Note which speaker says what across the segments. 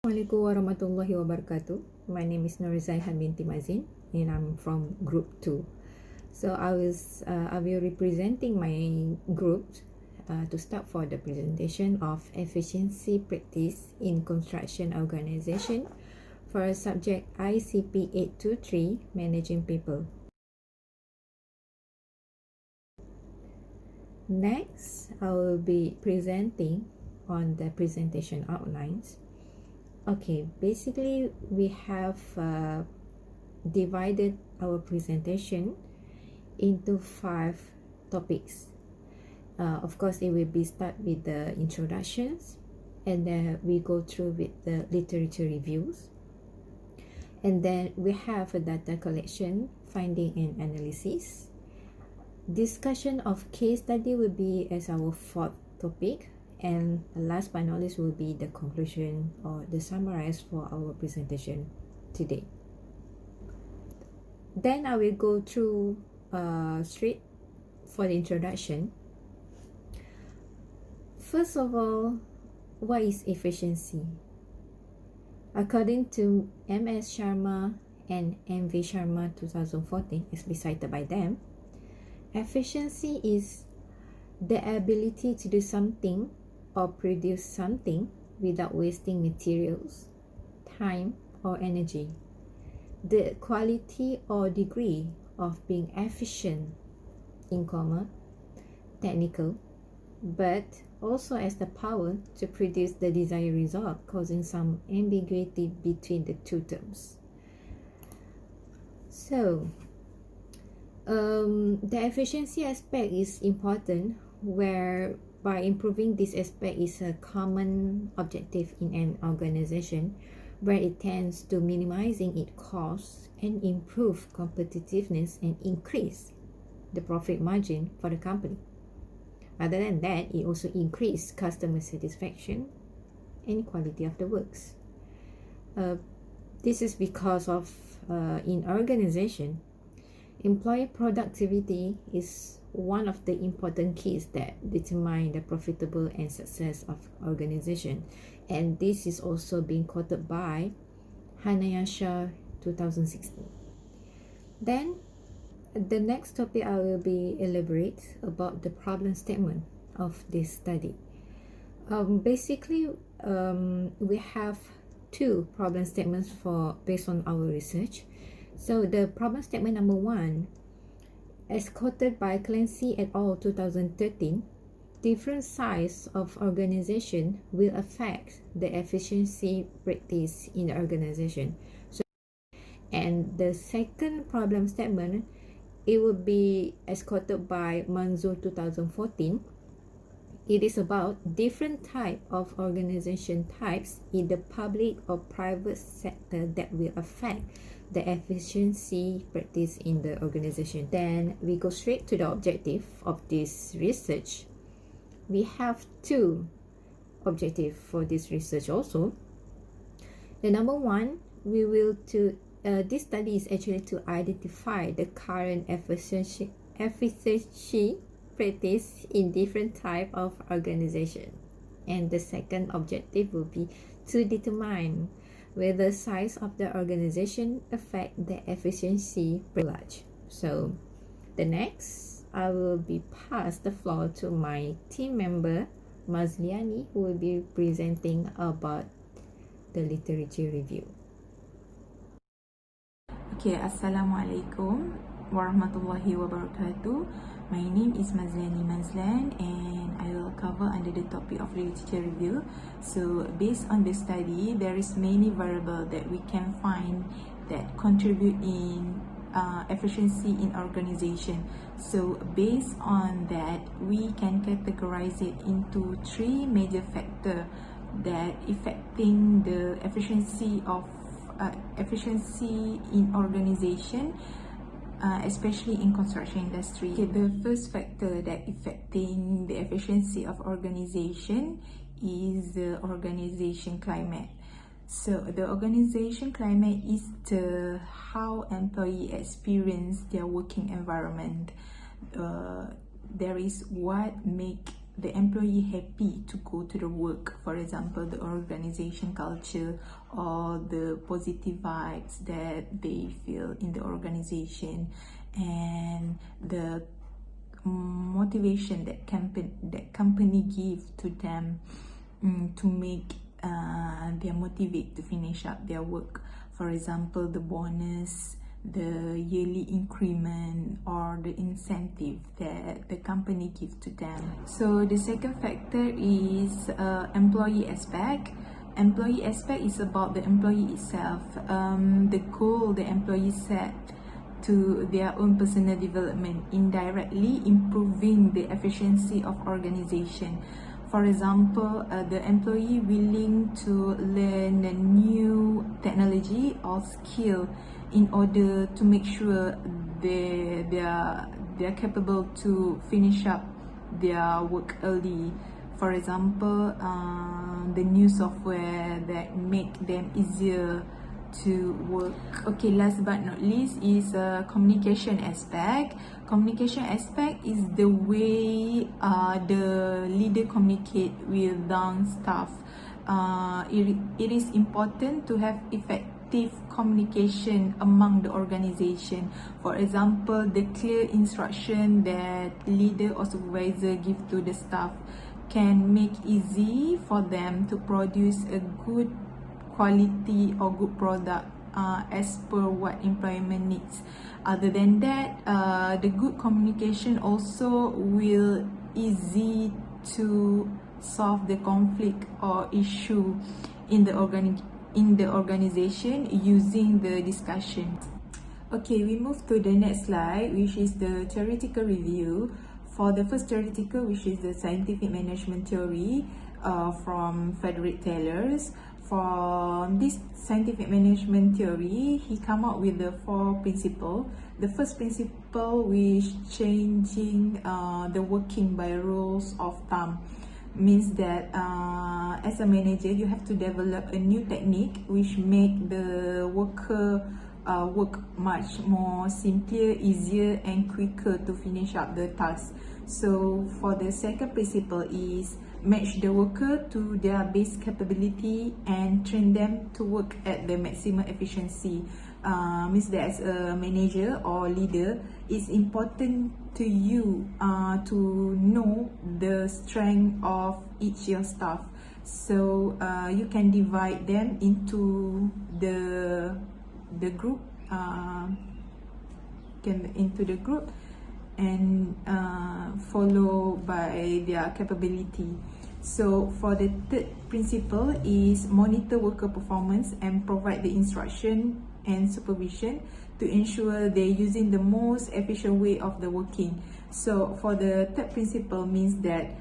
Speaker 1: Assalamualaikum warahmatullahi wabarakatuh. My name is Nurizaihan binti Mazin and I'm from group 2. So I will be representing my group to start for the presentation of efficiency practice in construction organization for subject ICP 823 managing people. Next, I will be presenting on the presentation outlines. Okay, basically we have divided our presentation into 5 topics. Of course, it will be start with the introductions, and then we go through with the literature reviews, and then we have a data collection, finding and analysis. Discussion of case study will be as our 4th topic. And last but not least will be the conclusion or the summarize for our presentation today. Then I will go through straight for the introduction. First of all, what is efficiency? According to M.S. Sharma and M.V. Sharma 2014, as cited by them, efficiency is the ability to do something or produce something without wasting materials, time, or energy. The quality or degree of being efficient, in comma, technical, but also as the power to produce the desired result, causing some ambiguity between the two terms. So, the efficiency aspect is important, where by improving this aspect is a common objective in an organization, where it tends to minimizing its costs and improve competitiveness and increase the profit margin for the company. Other than that, it also increases customer satisfaction and quality of the works. This is because of in organization, employee productivity is one of the important keys that determine the profitable and success of organization, and this is also being quoted by Hanayasha 2016. Then the next topic I will be elaborate about the problem statement of this study. Basically, we have 2 problem statements based on our research. So the problem statement number 1, as quoted by Clancy et al. 2013, different size of organization will affect the efficiency practice in the organization. And the second problem statement, it will be as quoted by Manzoor 2014. It is about different type of organization types in the public or private sector that will affect the efficiency practice in the organization. Then we go straight to the objective of this research. We have 2 objectives for this research also. The number 1, this study is actually to identify the current efficiency practice in different type of organization. And the second objective will be to determine whether size of the organization affect the efficiency large. So the next, I will be pass the floor to my team member Mazliani, who will be presenting about the literature review.
Speaker 2: Okay, Assalamualaikum warahmatullahi wabarakatuh. My name is Mazliani Mazlan, and I will cover under the topic of literature review. So based on the study, there is many variables that we can find that contribute in efficiency in organization. So based on that, we can categorize it into 3 major factors that affecting the efficiency in organization, especially in construction industry. Okay, the first factor that affecting the efficiency of organization is the organization climate. So the organization climate is how employee experience their working environment. There is what make the employee happy to go to the work. For example, the organization culture or the positive vibes that they feel in the organization, and the motivation that company give to them to make they motivate to finish up their work. For example, the bonus, the yearly increment, or the incentive that the company give to them. So the second factor is employee aspect. Employee aspect is about the employee itself, the goal the employee set to their own personal development, indirectly improving the efficiency of organization. For example, the employee willing to learn a new technology or skill in order to make sure they're capable to finish up their work early. For example, the new software that make them easier to work. Okay, last but not least is communication aspect. Communication aspect is the way the leader communicate with down staff. It is important to have effective communication among the organization. For example, the clear instruction that leader or supervisor give to the staff can make easy for them to produce a good quality or good product as per what employment needs. Other than that, the good communication also will easy to solve the conflict or issue in the organization using the discussion. Okay, we move to the next slide, which is the theoretical review. For the first theoretical, which is the scientific management theory from Frederick Taylor. For this scientific management theory, he come up with the 4 principles. The first principle, which changing the working by rules of thumb, means that as a manager, you have to develop a new technique which make the worker work much more simpler, easier, and quicker to finish up the task. So for the second principle is match the worker to their base capability and train them to work at the maximum efficiency. Means that as a manager or leader, it's important to you to know the strength of each your staff. So you can divide them into the group, and follow by their capability. So for the third principle is monitor worker performance and provide the instruction and supervision to ensure they're using the most efficient way of the working. So for the third principle means that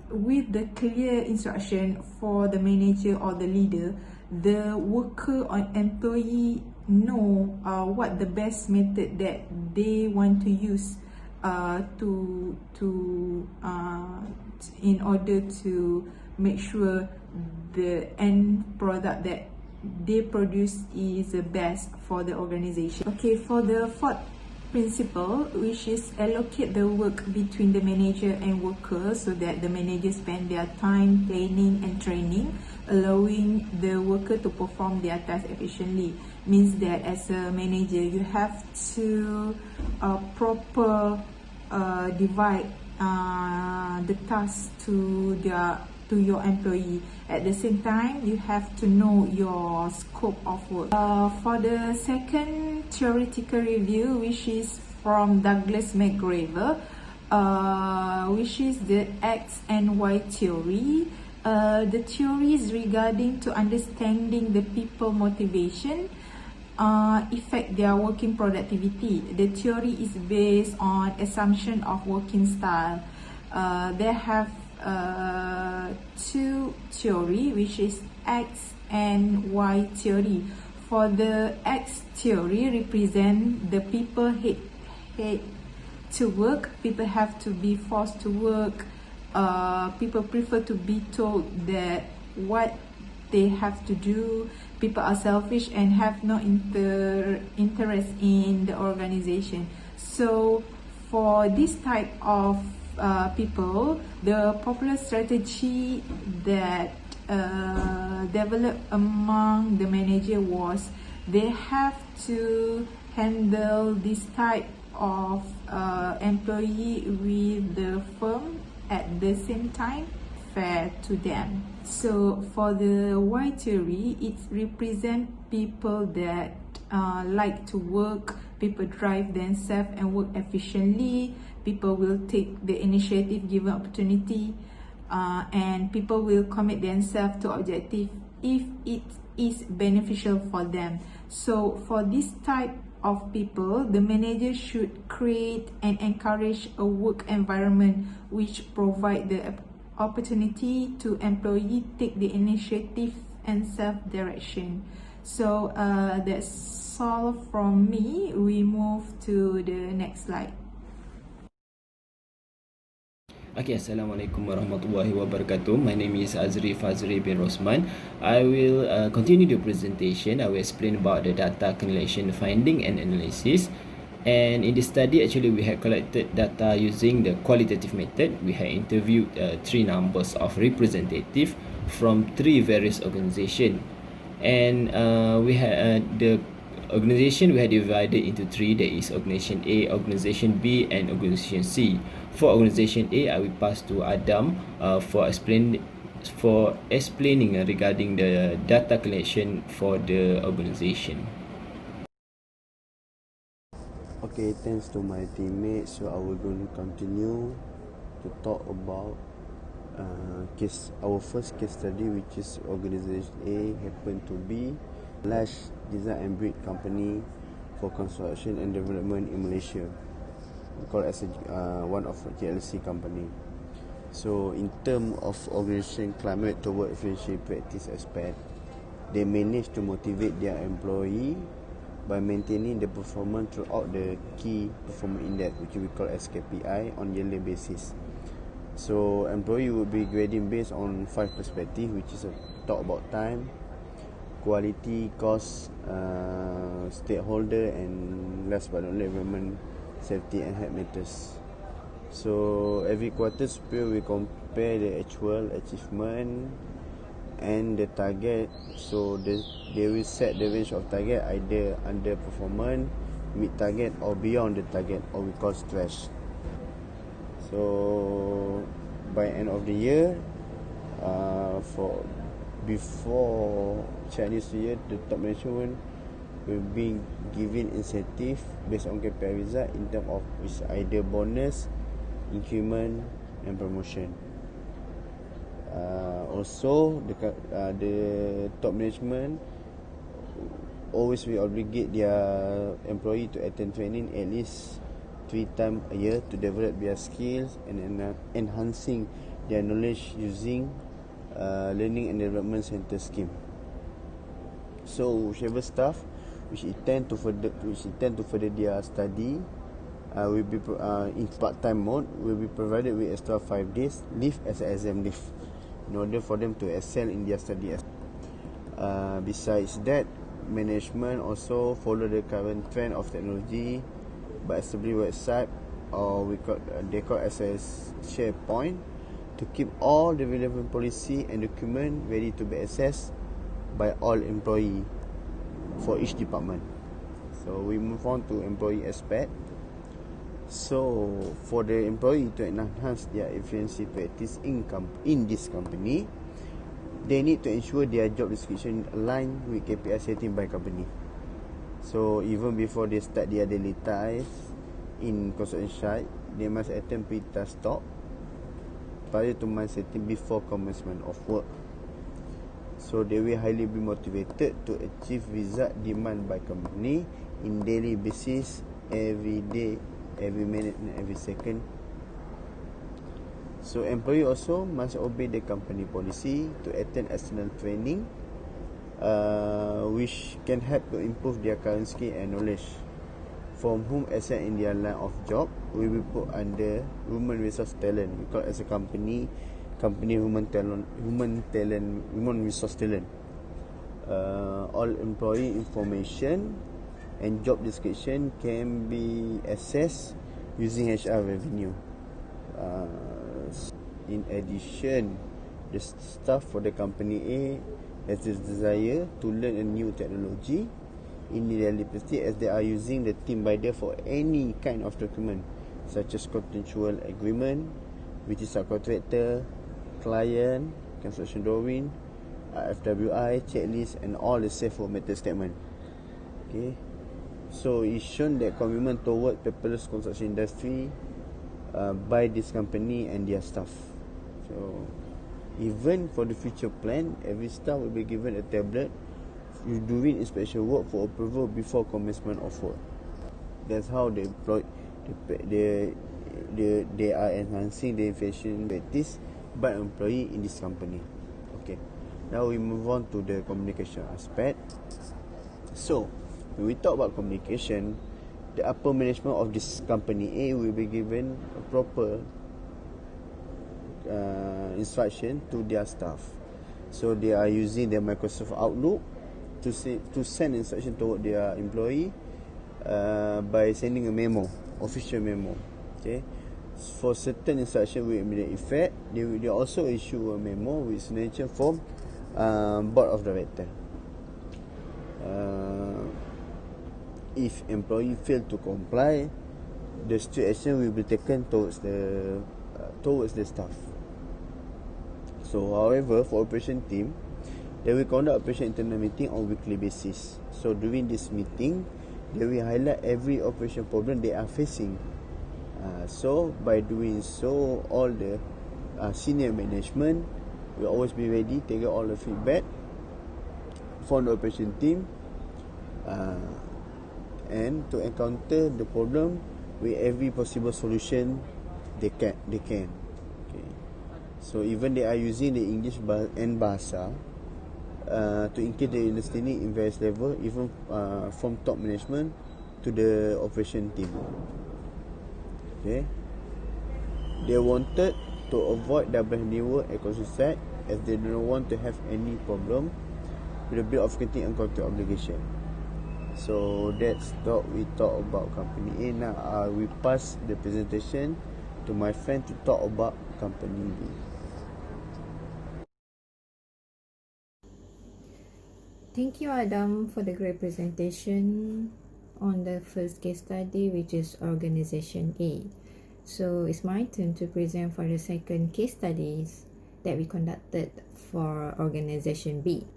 Speaker 2: with the clear instruction for the manager or the leader, the worker or employee know what the best method that they want to use in order to make sure the end product that they produce is the best for the organization. Okay, for the fourth principle, which is allocate the work between the manager and worker so that the manager spend their time planning and training, allowing the worker to perform their task efficiently. Means that as a manager, you have to proper divide the task to your employee. At the same time, you have to know your scope of work. For the second theoretical review, which is from Douglas McGraver, which is the X and Y theory. The theory is regarding to understanding the people motivation affect their working productivity. The theory is based on assumption of working style. They have 2 theory, which is X and Y theory. For the X theory, represent the people hate to work. People have to be forced to work. People prefer to be told that what they have to do. People are selfish and have no interest in the organization. So for this type of people, the popular strategy that developed among the manager was they have to handle this type of employee with the firm at the same time fair to them. So for the Y theory, it represents people that like to work, people drive themselves and work efficiently, people will take the initiative given opportunity, and people will commit themselves to objective if it is beneficial for them. So for this type of people, the manager should create and encourage a work environment which provide the opportunity to employee take the initiative and self-direction. So that's all from me. We move to the next slide.
Speaker 3: Okay, Assalamualaikum warahmatullahi wabarakatuh. My name is Azri Fazri bin Rosman. I will continue the presentation. I will explain about the data collection, finding and analysis. And in this study, actually, we have collected data using the qualitative method. We have interviewed 3 numbers of representative from 3 various organizations. And we had the organization we have divided into 3. There is organization A, organization B, and organization C. For organization A, I will pass to Adam for explaining regarding the data collection for the organization.
Speaker 4: Okay, thanks to my teammates. So I will going to continue to talk about our first case study, which is organization A happened to be large design and build company for construction and development in Malaysia. We call it as one of GLC company. So in terms of organization climate toward efficiency practice aspect, they managed to motivate their employee by maintaining the performance throughout the key performance index, which we call as KPI, on yearly basis. So employee will be grading based on 5 perspectives, which is talk about time, quality, cost, stakeholder, and last but not least, environment, safety and health matters. So every quarter we compare the actual achievement and the target. So they will set the range of target, either under performance, mid target, or beyond the target, or we call stretch. So by end of the year, before Chinese New Year, the top management will be given incentive based on KPI result in terms of which either bonus, increment, and promotion. Also, the top management always will obligate their employee to attend training at least 3 times a year to develop their skills and enhancing their knowledge using learning and development center scheme. So whichever staff which intend to further their study will be in part-time mode will be provided with extra 5 days leave as an exam leave in order for them to excel in their study. Besides that, management also follow the current trend of technology by establishing website, or they call as a SharePoint, to keep all the relevant policy and document ready to be accessed by all employee for each department. So we move on to employee aspect. So for the employee to enhance their efficiency practice in this company, they need to ensure their job description align with KPI setting by company. So even before they start their daily tasks in construction site, they must attend pre-task talk prior to month setting before commencement of work. So they will highly be motivated to achieve result demand by company in daily basis, every day, every minute and every second. So employee also must obey the company policy to attend external training, which can help to improve their current skill and knowledge, from whom asset in their line of job will be put under human resource talent. We call it as a company human resource talent. All employee information and job description can be accessed using HR revenue. In addition, the staff for the company A has this desire to learn a new technology in reality, as they are using the team by for any kind of document such as contractual agreement, which is subcontractor, client, construction drawing, FWI, checklist, and all the safe for matter statement. Okay, so it's shown that commitment toward paperless construction industry by this company and their staff. So even for the future plan, every staff will be given a tablet you doing inspection work for approval before commencement of work. That's how they are enhancing the efficient practice by employee in this company. Okay, now we move on to the communication aspect. So when we talk about communication, the upper management of this company A will be given a proper instruction to their staff. So they are using their Microsoft Outlook to send instruction toward their employee by sending a memo, official memo. Okay, for certain instruction with immediate effect, they also issue a memo with signature from board of director. If employee fail to comply, the strict action will be taken towards the staff. So, however, for operation team, they will conduct operation internal meeting on weekly basis. So, during this meeting, they will highlight every operation problem they are facing. So, by doing so, all the senior management will always be ready to get all the feedback from the operation team and to encounter the problem with every possible solution they can. Okay. So even they are using the English and Bahasa to increase the understanding in various level, even from top management to the operation team. Okay. They wanted to avoid double handiwork at construction site, as they do not want to have any problem with the bill of getting and contract obligation. So that's what we talk about company A. Now we pass the presentation to my friend to talk about company B.
Speaker 1: Thank you, Adam, for the great presentation on the first case study, which is Organization A. So it's my turn to present for the second case studies that we conducted for Organization B.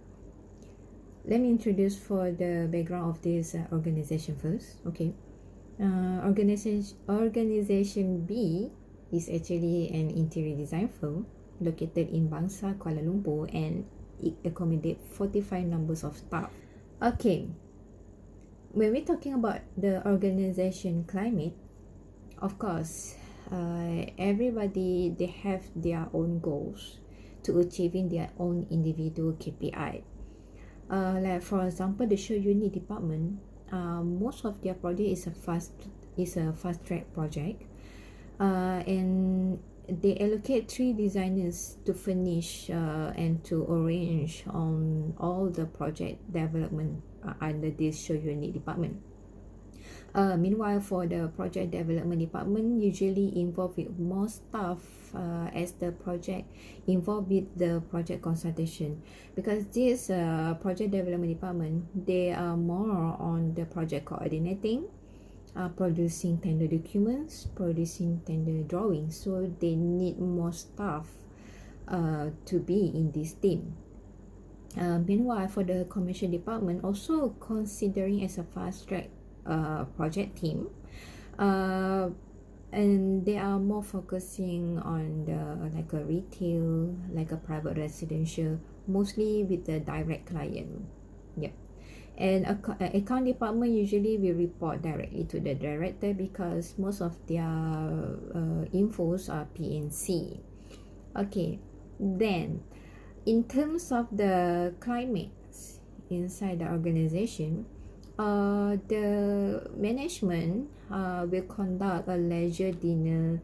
Speaker 1: Let me introduce for the background of this organization first. Okay, Organization B is actually an interior design firm located in Bangsa, Kuala Lumpur, and it accommodates 45 numbers of staff. Okay, when we're talking about the organization climate, of course, everybody, they have their own goals to achieving their own individual KPI. Like for example, the show unit department, most of their project is a fast track project, and they allocate 3 designers to furnish and to arrange on all the project development under this show unit department. Meanwhile, for the project development department, usually involved with more staff as the project involved with the project consultation, because this project development department, they are more on the project coordinating, producing tender documents, producing tender drawings, so they need more staff to be in this team. Meanwhile, for the commercial department, also considering as a fast track project team, and they are more focusing on the like a retail, like a private residential, mostly with the direct client. Yep. And account department usually will report directly to the director, because most of their infos are PNC. Okay, then in terms of the climate inside the organization, the management will conduct a leisure dinner,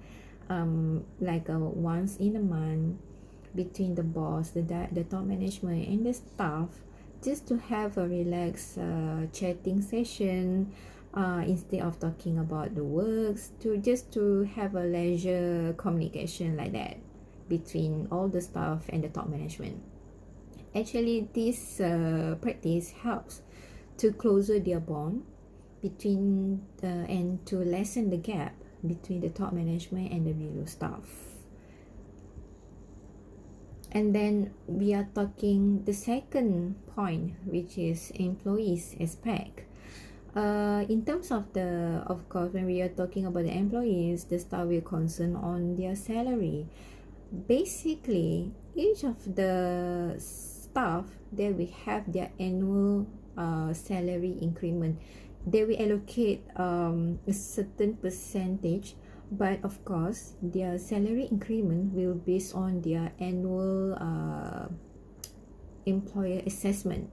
Speaker 1: like once in a month, between the boss, the top management, and the staff, just to have a relaxed chatting session, instead of talking about the works, to have a leisure communication like that between all the staff and the top management. Actually, this practice helps to closer their bond between and to lessen the gap between the top management and the below staff. And then we are talking the second point, which is employees aspect. In terms of of course, when we are talking about the employees, the staff will concern on their salary. Basically, each of the staff, they will have their annual salary increment. They will allocate a certain percentage, but of course, their salary increment will based on their annual employer assessment.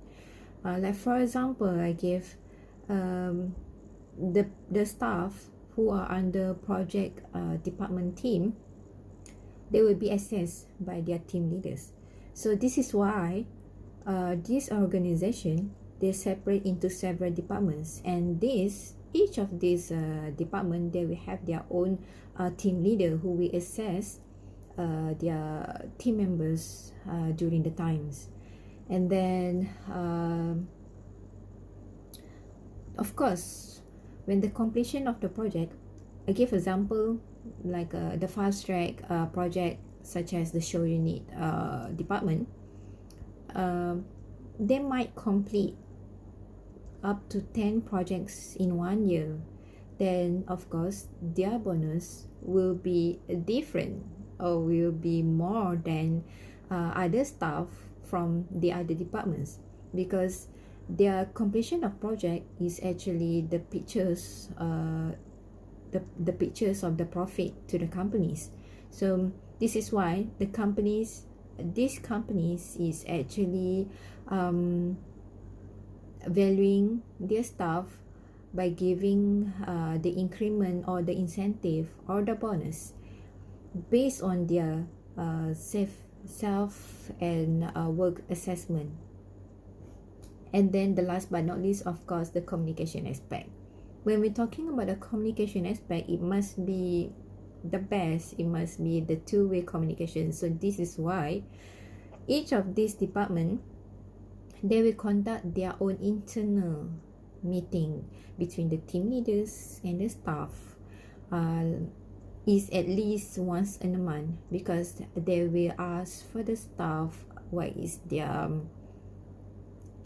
Speaker 1: Like for example, I give the staff who are under project department team, they will be assessed by their team leaders. So this is why this organization, they separate into several departments, and each of these department, they will have their own team leader who will assess their team members during the times. And then of course, when the completion of the project, I give example like the fast track project such as the show unit department, they might complete up to 10 projects in 1 year. Then of course their bonus will be different or will be more than other staff from the other departments, because their completion of project is actually the pictures the pictures of the profit to the companies. So this is why these companies is actually valuing their staff by giving the increment or the incentive or the bonus based on their self and work assessment. And then the last but not least, of course, the communication aspect. When we're talking about the communication aspect, it must be the best. It must be the two-way communication. So this is why each of these department, they will conduct their own internal meeting between the team leaders and the staff. Is at least once in a month, because they will ask for the staff what is their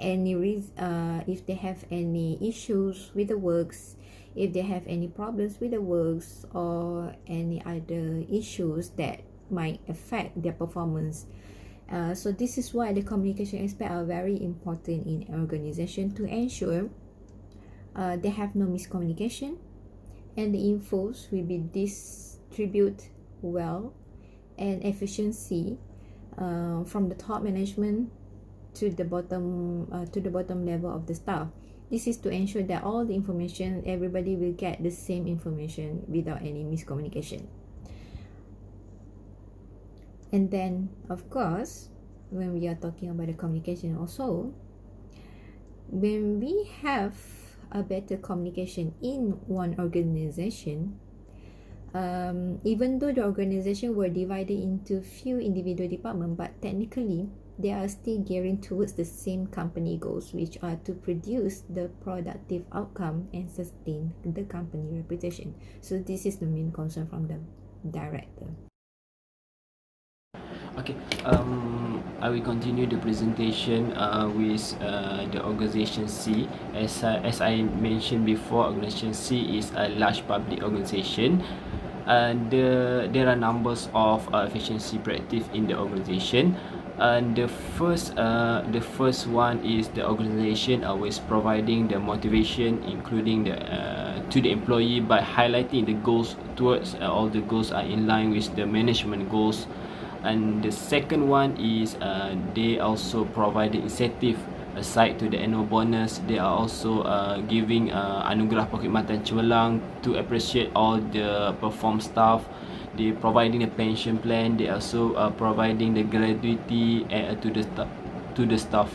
Speaker 1: if they have any issues with the works, if they have any problems with the works, or any other issues that might affect their performance. So this is why the communication aspect are very important in organization to ensure they have no miscommunication and the infos will be distributed well and efficiency from the top management to the bottom level of the staff. This is to ensure that all the information, everybody will get the same information without any miscommunication. And then of course, when we are talking about the communication also, when we have a better communication in one organization, even though the organization were divided into few individual departments, but technically they are still gearing towards the same company goals, which are to produce the productive outcome and sustain the company reputation. So this is the main concern from the director.
Speaker 3: Okay, I will continue the presentation with the organization C. As I mentioned before, organization C is a large public organization. There are numbers of efficiency practice in the organization. And the first one is the organization always providing the motivation, including to the employee by highlighting the goals towards all the goals are in line with the management goals. And the second one is they also provide the incentive aside to the annual bonus. They are also giving anugerah perkhidmatan cemerlang to appreciate all the performed staff. They providing a pension plan. They also providing the gratuity to the staff.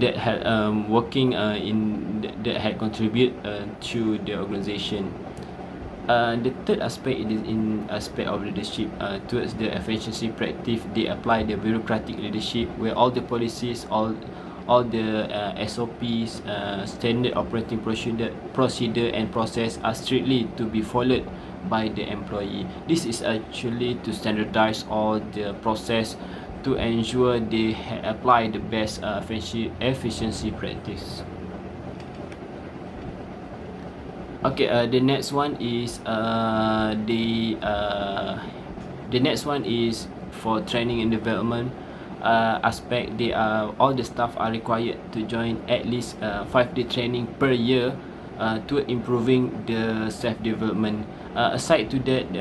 Speaker 3: that had working that had contribute to the organization. The third aspect is in aspect of leadership. Towards the efficiency practice, they apply the bureaucratic leadership, where all the policies, all the SOPs, standard operating procedure and process are strictly to be followed by the employee. This is actually to standardize all the process to ensure they apply the best efficiency practice. Okay, the next one is the next one is for training and development aspect. They are all the staff are required to join at least 5-day training per year to improving the self development. Aside to that,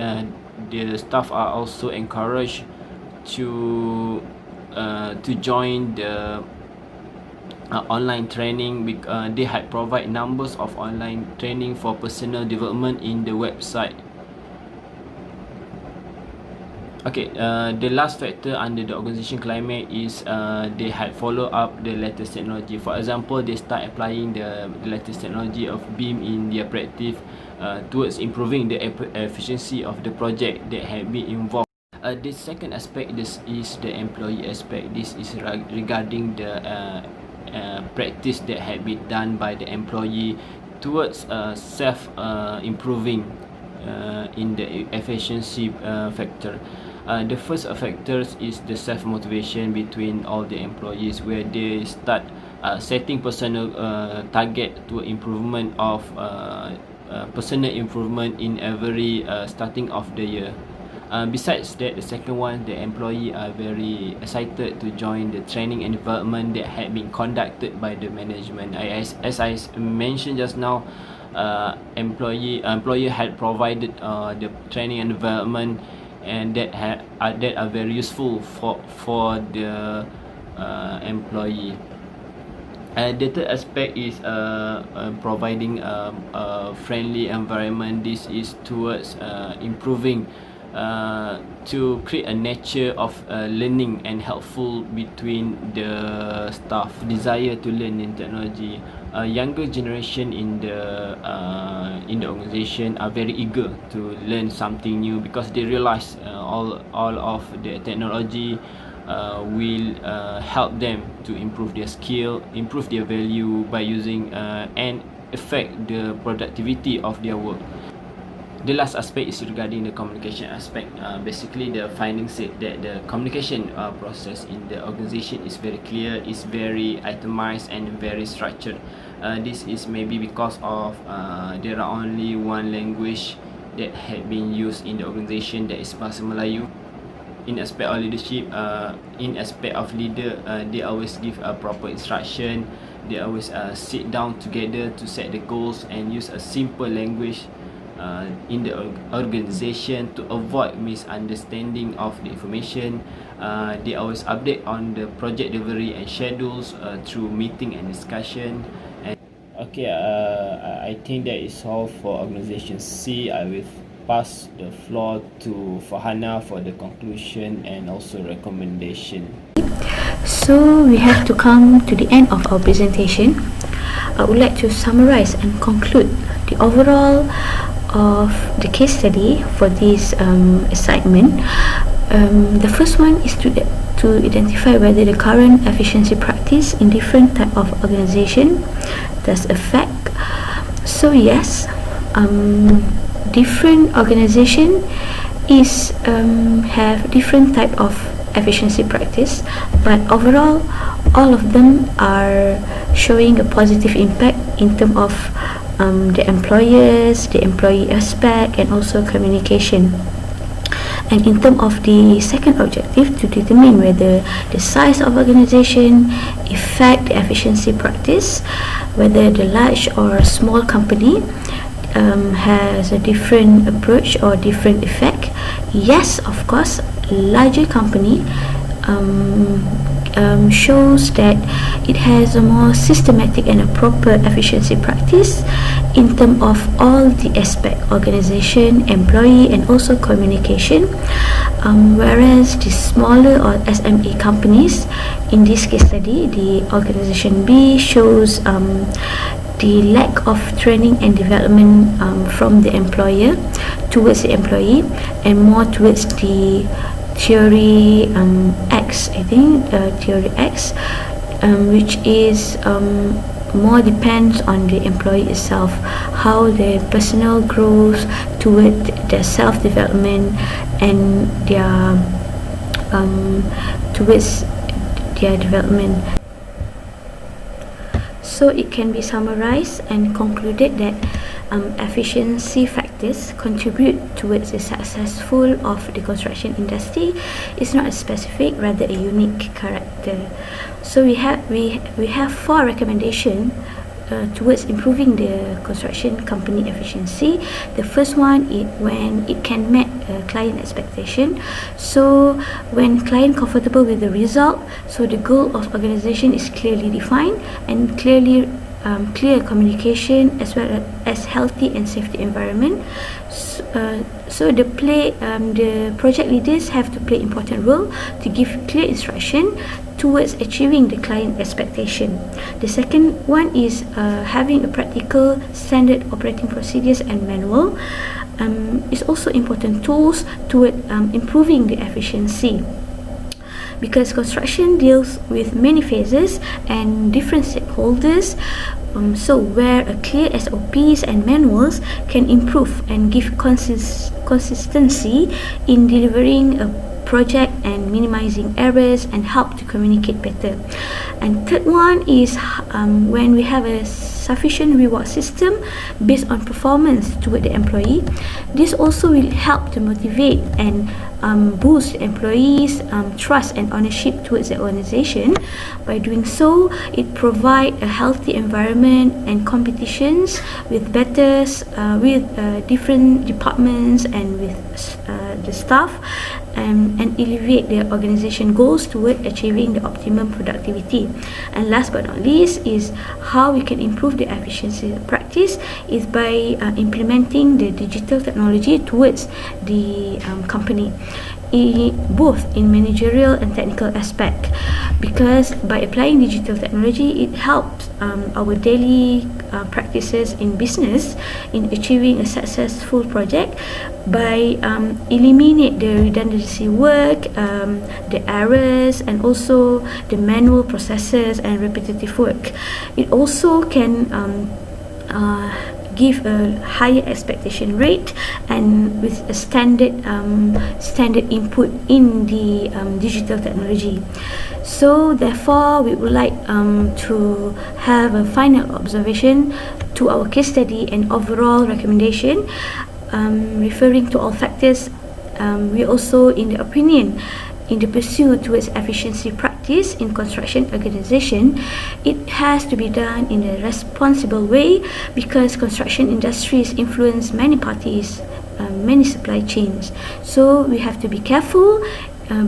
Speaker 3: the staff are also encouraged to join the online training. They had provide numbers of online training for personal development in the website. Okay, the last factor under the organization climate is they had follow up the latest technology. For example, they start applying the latest technology of BIM in their practice towards improving the efficiency of the project that had been involved. The second aspect, this is the employee aspect. This is regarding the practice that had been done by the employee towards self improving in the efficiency factor. The first factor is the self motivation between all the employees, where they start setting personal target to improvement of personal improvement in every starting of the year. Besides that, the second one, the employee are very excited to join the training and development that had been conducted by the management. As I mentioned just now, employer had provided the training and development, and that are very useful for the employee. The third aspect is providing a friendly environment. This is towards improving to create a nature of learning and helpful between the staff. Desire to learn in technology. Younger generation in the organization are very eager to learn something new, because they realize all of the technology will help them to improve their skill, improve their value by using and affect the productivity of their work. The last aspect is regarding the communication aspect. Basically, the findings said that the communication process in the organization is very clear, is very itemized and very structured. This is maybe because of there are only one language that had been used in the organization, that is Bahasa Melayu. In aspect of leadership, in aspect of leader, they always give a proper instruction. They always sit down together to set the goals and use a simple language in the organization to avoid misunderstanding of the information. They always update on the project delivery and schedules through meeting and discussion. And okay, I think that is all for organization C. I will pass the floor to Fahana for the conclusion and also recommendation.
Speaker 5: So we have to come to the end of our presentation. I would like to summarize and conclude the overall of the case study for this assignment. The first one is to identify whether the current efficiency practice in different type of organization does affect. So yes, different organization is have different type of efficiency practice, but overall all of them are showing a positive impact in terms of the employers, the employee aspect, and also communication. And in terms of the second objective, to determine whether the size of organization affect the efficiency practice, whether the large or small company has a different approach or different effect. Yes, of course, larger company shows that it has a more systematic and a proper efficiency practice in terms of all the aspect: organization, employee, and also communication. Whereas the smaller or SME companies, in this case study, the organization B shows the lack of training and development from the employer towards the employee, and more towards the theory X, I think, theory X, which is more depends on the employee itself, how their personal growth toward their self-development and their towards their development. So it can be summarized and concluded that efficiency factors contribute towards the successful of the construction industry. It's not a specific, rather a unique character. So we have 4 recommendations towards improving the construction company efficiency. The first one is when it can meet client expectation. So when client comfortable with the result, so the goal of organization is clearly defined, and clear communication, as well as healthy and safety environment. So the project leaders have to play important role to give clear instruction towards achieving the client expectation. The second one is having a practical standard operating procedures and manual. Is also important tools toward improving the efficiency, because construction deals with many phases and different stakeholders. So where a clear SOPs and manuals can improve and give consistency in delivering a project and minimizing errors and help to communicate better. And third one is when we have a sufficient reward system based on performance toward the employee. This also will help to motivate and boost employees' trust and ownership towards the organization. By doing so, it provides a healthy environment and competitions with different departments and with the staff, and elevate the organization goals toward achieving the optimum productivity. And last but not least is how we can improve the efficiency practice is by implementing the digital technology towards the company, both in managerial and technical aspect, because by applying digital technology, it helps our daily practices in business in achieving a successful project by eliminate the redundancy work, the errors, and also the manual processes and repetitive work. It also can give a higher expectation rate and with a standard input in the digital technology. So therefore, we would like to have a final observation to our case study and overall recommendation. Referring to all factors, we also, in the opinion, in the pursuit towards efficiency practice in construction organization, it has to be done in a responsible way, because construction industries influence many parties, many supply chains. So we have to be careful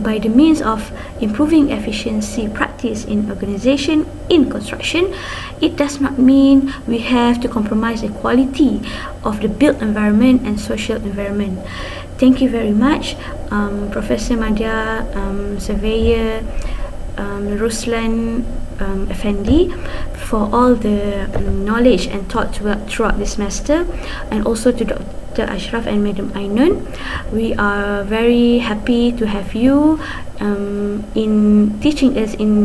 Speaker 5: by the means of improving efficiency practice in organization in construction. It does not mean we have to compromise the quality of the built environment and social environment. Thank you very much, Professor Madya, Surveyor Ruslan Effendi, for all the knowledge and thought throughout this semester, and also to Dr. Ashraf and Madam Ainun. We are very happy to have you in teaching us in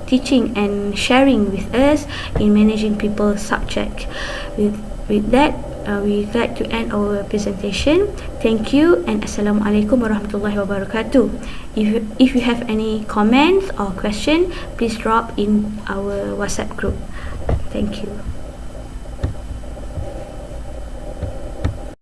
Speaker 5: teaching and sharing with us in managing people's subject. With that, we'd like to end our presentation. Thank you, and Assalamualaikum warahmatullahi wabarakatuh. If you have any comments or question, please drop in our WhatsApp group. Thank you.